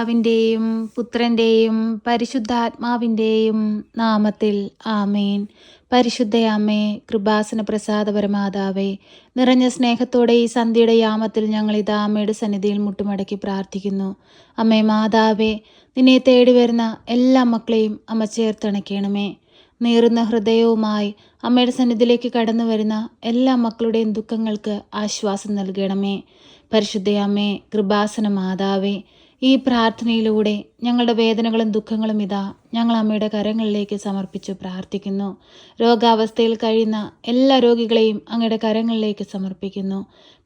പിതാവിൻ്റെയും പുത്രൻ്റെയും പരിശുദ്ധാത്മാവിൻ്റെയും നാമത്തിൽ ആമേൻ. പരിശുദ്ധയമ്മേ, കൃപാസന പ്രസാദപരമാതാവേ, നിറഞ്ഞ സ്നേഹത്തോടെ ഈ സന്ധ്യയുടെ യാമത്തിൽ ഞങ്ങളിതാ അമ്മയുടെ സന്നിധിയിൽ മുട്ടുമടക്കി പ്രാർത്ഥിക്കുന്നു. അമ്മേ മാതാവേ, നിന്നെ തേടി വരുന്ന എല്ലാ മക്കളെയും അമ്മ ചേർത്തണയ്ക്കണമേ. നീറുന്ന ഹൃദയവുമായി അമ്മയുടെ സന്നിധിയിലേക്ക് കടന്നു വരുന്ന എല്ലാ മക്കളുടെയും ദുഃഖങ്ങൾക്ക് ആശ്വാസം നൽകണമേ. പരിശുദ്ധയമ്മേ, കൃപാസന മാതാവേ, ഈ പ്രാർത്ഥനയിലൂടെ ഞങ്ങളുടെ വേദനകളും ദുഃഖങ്ങളും ഇതാ ഞങ്ങൾ അമ്മയുടെ കരങ്ങളിലേക്ക് സമർപ്പിച്ചു പ്രാർത്ഥിക്കുന്നു. രോഗാവസ്ഥയിൽ കഴിയുന്ന എല്ലാ രോഗികളെയും അങ്ങയുടെ കരങ്ങളിലേക്ക് സമർപ്പിക്കുന്നു.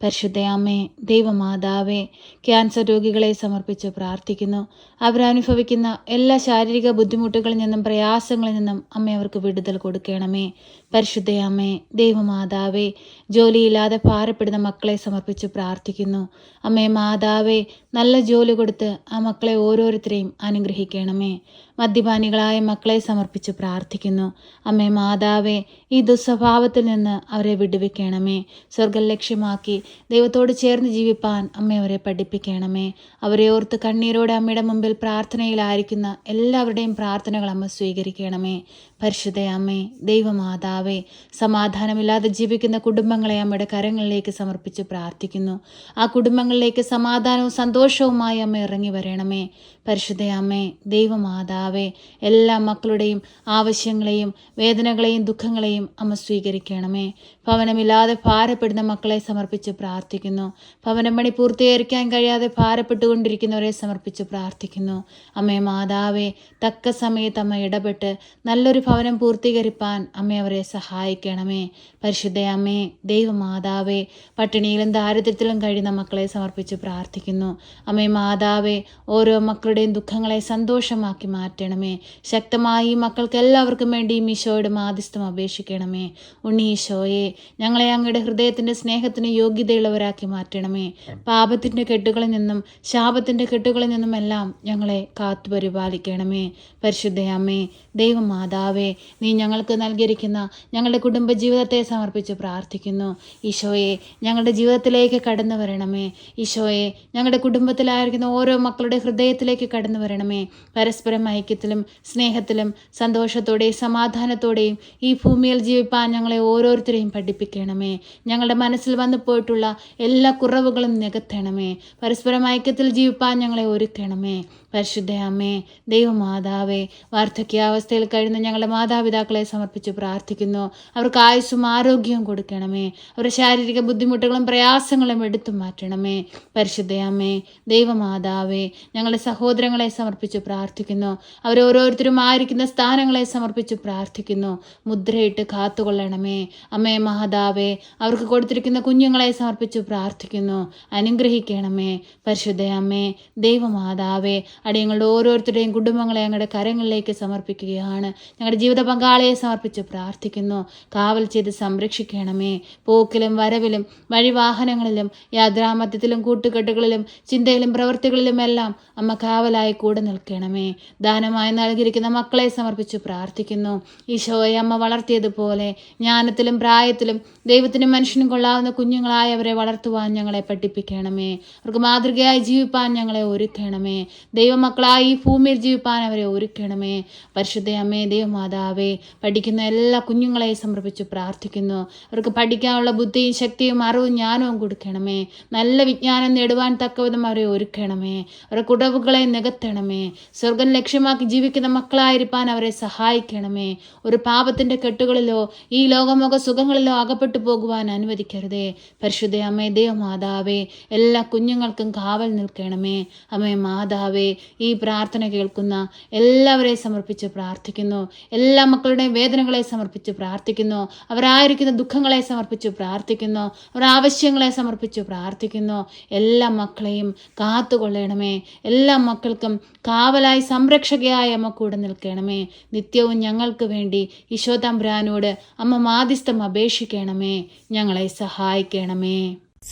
പരിശുദ്ധയമ്മേ, ദൈവമാതാവേ, ക്യാൻസർ രോഗികളെ സമർപ്പിച്ച് പ്രാർത്ഥിക്കുന്നു. അവരനുഭവിക്കുന്ന എല്ലാ ശാരീരിക ബുദ്ധിമുട്ടുകളിൽ നിന്നും പ്രയാസങ്ങളിൽ നിന്നും അമ്മ അവർക്ക് വിടുതൽ കൊടുക്കണമേ. പരിശുദ്ധയമ്മേ, ദൈവമാതാവേ, ജോലിയില്ലാതെ ഭാരപ്പെടുന്ന മക്കളെ സമർപ്പിച്ച് പ്രാർത്ഥിക്കുന്നു. അമ്മേ മാതാവേ, നല്ല ജോലി കൊടുത്ത് ആ മക്കളെ ഓരോരുത്തരെയും അനുഗ്രഹിക്കണമേ. മദ്യപാനികളായ മക്കളെ സമർപ്പിച്ച് പ്രാർത്ഥിക്കുന്നു. അമ്മേ മാതാവേ, ഈ ദുസ്വഭാവത്തിൽ നിന്ന് അവരെ വിടുവിക്കണമേ. സ്വർഗം ലക്ഷ്യമാക്കി ദൈവത്തോട് ചേർന്ന് ജീവിപ്പാൻ അമ്മ അവരെ പഠിപ്പിക്കണമേ. അവരെ ഓർത്ത് കണ്ണീരോടെ അമ്മയുടെ മുമ്പിൽ പ്രാർത്ഥനയിലായിരിക്കുന്ന എല്ലാവരുടെയും പ്രാർത്ഥനകൾ അമ്മ സ്വീകരിക്കണമേ. പരിശുദ്ധ അമ്മേ, ദൈവമാതാവേ, സമാധാനമില്ലാതെ ജീവിക്കുന്ന കുടുംബങ്ങളെ അമ്മയുടെ കരങ്ങളിലേക്ക് സമർപ്പിച്ച് പ്രാർത്ഥിക്കുന്നു. ആ കുടുംബങ്ങളിലേക്ക് സമാധാനവും സന്തോഷവുമായി അമ്മ ഇറങ്ങി വരണമേ. പരിശുദ്ധ അമ്മേ, ദൈവമാതാവേ, എല്ലാ മക്കളുടെയും ആവശ്യങ്ങളെയും വേദനകളെയും ദുഃഖങ്ങളെയും അമ്മ സ്വീകരിക്കണമേ. ഭവനമില്ലാതെ ഭാരപ്പെടുന്ന മക്കളെ സമർപ്പിച്ച് പ്രാർത്ഥിക്കുന്നു. ഭവനം പണി പൂർത്തീകരിക്കാൻ കഴിയാതെ ഭാരപ്പെട്ടുകൊണ്ടിരിക്കുന്നവരെ സമർപ്പിച്ച് പ്രാർത്ഥിക്കുന്നു. അമ്മേ മാതാവേ, തക്ക സമയത്ത് അമ്മ ഇടപെട്ട് നല്ലൊരു ഭവനം പൂർത്തീകരിപ്പാൻ അമ്മ അവരെ സഹായിക്കണമേ. പരിശുദ്ധ അമ്മേ, ദൈവമാതാവേ, പട്ടിണിയിലും ദാരിദ്ര്യത്തിലും കഴിയുന്ന മക്കളെ സമർപ്പിച്ച് പ്രാർത്ഥിക്കുന്നു. അമ്മേ മാതാവേ, ഓരോ മക്കളുടെയും ദുഃഖങ്ങളെ സന്തോഷമാക്കി മാറ്റണമേ. ശക്തമായി ഈ മക്കൾക്ക് എല്ലാവർക്കും വേണ്ടി ഈശോയുടെ മാധ്യസ്ഥം അപേക്ഷിക്കണമേ. ഉണ്ണി ഈശോയെ, ഞങ്ങളെ അങ്ങയുടെ ഹൃദയത്തിൻ്റെ സ്നേഹത്തിന് യോഗ്യതയുള്ളവരാക്കി മാറ്റണമേ. പാപത്തിൻ്റെ കെട്ടുകളിൽ നിന്നും ശാപത്തിൻ്റെ കെട്ടുകളിൽ നിന്നും എല്ലാം ഞങ്ങളെ കാത്തുപരിപാലിക്കണമേ. പരിശുദ്ധ അമ്മേ, ദൈവമാതാവേ, നീ ഞങ്ങൾക്ക് നൽകിയിരിക്കുന്ന ഞങ്ങളുടെ കുടുംബജീവിതത്തെ സമർപ്പിച്ച് പ്രാർത്ഥിക്കുന്നു. ഈശോയെ, ഞങ്ങളുടെ ജീവിതത്തിലേക്ക് കടന്നു വരണമേ. ഈശോയെ, ഞങ്ങളുടെ കുടുംബത്തിലായിരിക്കുന്ന ഓരോ മക്കളുടെ ഹൃദയത്തിലേക്ക് കടന്നു വരണമേ. പരസ്പരം ഐക്യത്തിലും സ്നേഹത്തിലും സന്തോഷത്തോടെയും സമാധാനത്തോടെയും ഈ ഭൂമിയിൽ ജീവിപ്പാൻ ഞങ്ങളെ ഓരോരുത്തരെയും പഠിപ്പിക്കണമേ. ഞങ്ങളുടെ മനസ്സിൽ വന്നു പോയിട്ടുള്ള എല്ലാ കുറവുകളും നികത്തണമേ. പരസ്പരം ഐക്യത്തിൽ ജീവിപ്പാൻ ഞങ്ങളെ ഒരുക്കണമേ. പരിശുദ്ധ അമ്മേ, ദൈവമാതാവേ, വാർദ്ധക്യാവസ്ഥയിൽ കഴിയുന്ന ഞങ്ങളുടെ മാതാപിതാക്കളെ സമർപ്പിച്ച് പ്രാർത്ഥിക്കുന്നു. അവർക്ക് ആയുസ്സും ആരോഗ്യവും കൊടുക്കണമേ. അവരുടെ ശാരീരിക ബുദ്ധിമുട്ടുകളും പ്രയാസങ്ങളും എടുത്തു മാറ്റണമേ. പരിശുദ്ധ അമ്മേ, ദൈവമാതാവേ, ഞങ്ങളുടെ സഹോദരങ്ങളെ സമർപ്പിച്ച് പ്രാർത്ഥിക്കുന്നു. അവരോരോരുത്തരും ആയിരിക്കുന്ന സ്ഥാനങ്ങളെ സമർപ്പിച്ച് പ്രാർത്ഥിക്കുന്നു. മുദ്രയിട്ട് കാത്തുകൊള്ളണമേ. അമ്മേ മാതാവേ, അവർക്ക് കൊടുത്തിരിക്കുന്ന കുഞ്ഞുങ്ങളെ സമർപ്പിച്ച് പ്രാർത്ഥിക്കുന്നു. അനുഗ്രഹിക്കണമേ. പരിശുദ്ധ അമ്മേ, ദൈവമാതാവേ, അടിയങ്ങളുടെ ഓരോരുത്തരുടെയും കുടുംബങ്ങളെ ഞങ്ങളുടെ കരങ്ങളിലേക്ക് സമർപ്പിക്കുകയാണ്. ഞങ്ങളുടെ ജീവിത പങ്കാളിയെ സമർപ്പിച്ച് പ്രാർത്ഥിക്കുന്നു. കാവൽ ചെയ്ത് സംരക്ഷിക്കണമേ. പോക്കിലും വരവിലും വഴിവാഹനങ്ങളിലും യാത്രാമധ്യത്തിലും കൂട്ടുകെട്ടുകളിലും ചിന്തയിലും പ്രവൃത്തികളിലും എല്ലാം അമ്മ കാവലായി കൂടെ നിൽക്കണമേ. ദാനമായി നൽകിയിരിക്കുന്ന മക്കളെ സമർപ്പിച്ച് പ്രാർത്ഥിക്കുന്നു. ഈശോയെ അമ്മ വളർത്തിയതുപോലെ ജ്ഞാനത്തിലും പ്രായത്തിലും ദൈവത്തിനും മനുഷ്യനും കൊള്ളാവുന്ന കുഞ്ഞുങ്ങളായവരെ വളർത്തുവാൻ ഞങ്ങളെ പഠിപ്പിക്കണമേ. അവർക്ക് മാതൃകയായി ജീവിപ്പാൻ ഞങ്ങളെ ഒരുക്കണമേ. ദൈവമക്കളായി ഈ ഭൂമിയിൽ ജീവിപ്പാൻ അവരെ ഒരുക്കണമേ. പരിശുദ്ധ അമ്മേ, ദൈവമാതാവേ, പഠിക്കുന്ന എല്ലാ കുഞ്ഞുങ്ങളെയും സമർപ്പിച്ച് പ്രാർത്ഥിക്കുന്നു. അവർക്ക് പഠിക്കാനുള്ള ബുദ്ധിയും ശക്തിയും അറിവും ജ്ഞാനവും കൊടുക്കണമേ. നല്ല വിജ്ഞാനം നേടുവാൻ തക്കവിധം അവരെ ഒരുക്കണമേ. അവരുടെ കുടവുകളെ നികത്തണമേ. സ്വർഗം ലക്ഷ്യമാക്കി ജീവിക്കുന്ന മക്കളായിരിക്കാൻ അവരെ സഹായിക്കണമേ. ഒരു പാപത്തിൻ്റെ കെട്ടുകളിലോ ഈ ലോകമോക സുഖങ്ങളിലോ അകപ്പെട്ടു പോകുവാൻ അനുവദിക്കരുതേ. പരിശുദ്ധ അമ്മേ, ദൈവമാതാവേ, എല്ലാ കുഞ്ഞുങ്ങൾക്കും കാവൽ നിൽക്കണമേ. അമ്മേ മാതാവേ, ഈ പ്രാർത്ഥന കേൾക്കുന്ന എല്ലാവരെയും സമർപ്പിച്ച് പ്രാർത്ഥിക്കുന്നു. എല്ലാ മക്കളുടെയും വേദനകളെ സമർപ്പിച്ച് പ്രാർത്ഥിക്കുന്നു. അവരായിരിക്കുന്ന ദുഃഖങ്ങളെ സമർപ്പിച്ച് പ്രാർത്ഥിക്കുന്നു. അവർ ആവശ്യങ്ങളെ സമർപ്പിച്ച് പ്രാർത്ഥിക്കുന്നു. എല്ലാ മക്കളെയും കാത്തുകൊള്ളണമേ. എല്ലാ മക്കൾക്കും കാവലായി സംരക്ഷകയായ അമ്മ കൂടെ നിൽക്കണമേ. നിത്യവും ഞങ്ങൾക്ക് വേണ്ടി ഈശോ തമ്പുരാനോട് അമ്മ മാധ്യസ്ഥം അപേക്ഷിക്കണമേ. ഞങ്ങളെ സഹായിക്കണമേ.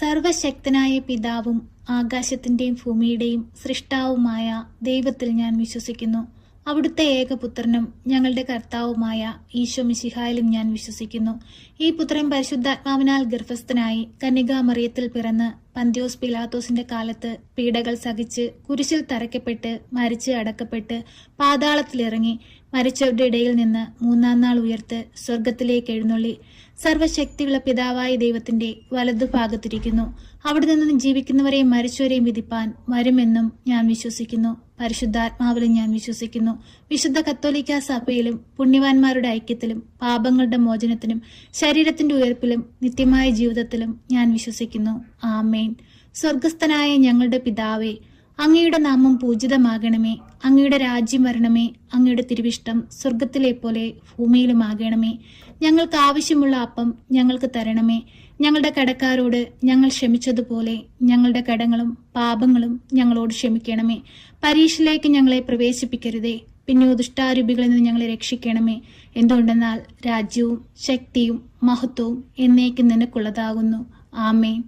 സർവശക്തനായ പിതാവും ആകാശത്തിൻ്റെയും ഭൂമിയുടെയും സൃഷ്ടാവുമായ ദൈവത്തിൽ ഞാൻ വിശ്വസിക്കുന്നു. അവിടുത്തെ ഏകപുത്രനും ഞങ്ങളുടെ കർത്താവുമായ ഈശോ മിശിഹായിലും ഞാൻ വിശ്വസിക്കുന്നു. ഈ പുത്രൻ പരിശുദ്ധാത്മാവിനാൽ ഗർഭസ്ഥനായി കന്യകാമറിയത്തിൽ പിറന്ന് പന്ത്യോസ് പിലാത്തോസിന്റെ കാലത്ത് പീഡകൾ സഹിച്ച് കുരിശിൽ തറയ്ക്കപ്പെട്ട് മരിച്ച് അടക്കപ്പെട്ട് പാതാളത്തിലിറങ്ങി മരിച്ചവരുടെ ഇടയിൽ നിന്ന് മൂന്നാം നാൾ ഉയർത്ത് സ്വർഗത്തിലേക്ക് എഴുന്നള്ളി സർവശക്തിയുള്ള പിതാവായ ദൈവത്തിന്റെ വലതുഭാഗത്തിരിക്കുന്നു. അവിടെ നിന്ന് ജീവിക്കുന്നവരെയും മരിച്ചവരെയും വിധിപ്പാൻ വരുമെന്നും ഞാൻ വിശ്വസിക്കുന്നു. പരിശുദ്ധാത്മാവിലും ഞാൻ വിശ്വസിക്കുന്നു. വിശുദ്ധ കത്തോലിക്കാ സഭയിലും പുണ്യവാന്മാരുടെ ഐക്യത്തിലും പാപങ്ങളുടെ മോചനത്തിനും ശരീരത്തിന്റെ ഉയർപ്പിലും നിത്യമായ ജീവിതത്തിലും ഞാൻ വിശ്വസിക്കുന്നു. ആമേൻ. സ്വർഗസ്ഥനായ ഞങ്ങളുടെ പിതാവേ, അങ്ങയുടെ നാമം പൂജിതമാകണമേ. അങ്ങയുടെ രാജ്യം വരണമേ. അങ്ങയുടെ തിരുവിഷ്ടം സ്വർഗത്തിലെ പോലെ ഭൂമിയിലുമാകണമേ. ഞങ്ങൾക്ക് ആവശ്യമുള്ള അപ്പം ഞങ്ങൾക്ക് തരണമേ. ഞങ്ങളുടെ കടക്കാരോട് ഞങ്ങൾ ക്ഷമിച്ചതുപോലെ ഞങ്ങളുടെ കടങ്ങളും പാപങ്ങളും ഞങ്ങളോട് ക്ഷമിക്കണമേ. പരീക്ഷയിലേക്ക് ഞങ്ങളെ പ്രവേശിപ്പിക്കരുതേ, പിന്നെ ദുഷ്ടാരൂപികളിൽ നിന്ന് ഞങ്ങളെ രക്ഷിക്കണമേ. എന്തുകൊണ്ടെന്നാൽ രാജ്യവും ശക്തിയും മഹത്വവും എന്നേക്കും നിനക്കുള്ളതാകുന്നു. ആമേൻ.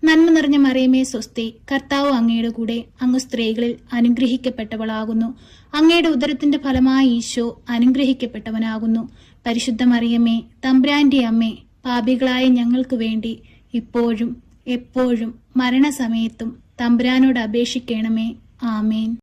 നന്മ നിറഞ്ഞ മറിയമേ സ്വസ്തി, കർത്താവ് അങ്ങയുടെ കൂടെ, അങ്ങ് സ്ത്രീകളിൽ അനുഗ്രഹിക്കപ്പെട്ടവളാകുന്നു. അങ്ങയുടെ ഉദരത്തിന്റെ ഫലമായി ഈശോ അനുഗ്രഹിക്കപ്പെട്ടവനാകുന്നു. പരിശുദ്ധ മറിയമേ, തമ്പുരാന്റെ അമ്മേ, പാപികളായ ഞങ്ങൾക്ക് വേണ്ടി ഇപ്പോഴും എപ്പോഴും മരണസമയത്തും തമ്പുരാനോട് അപേക്ഷിക്കണമേ. ആമേൻ.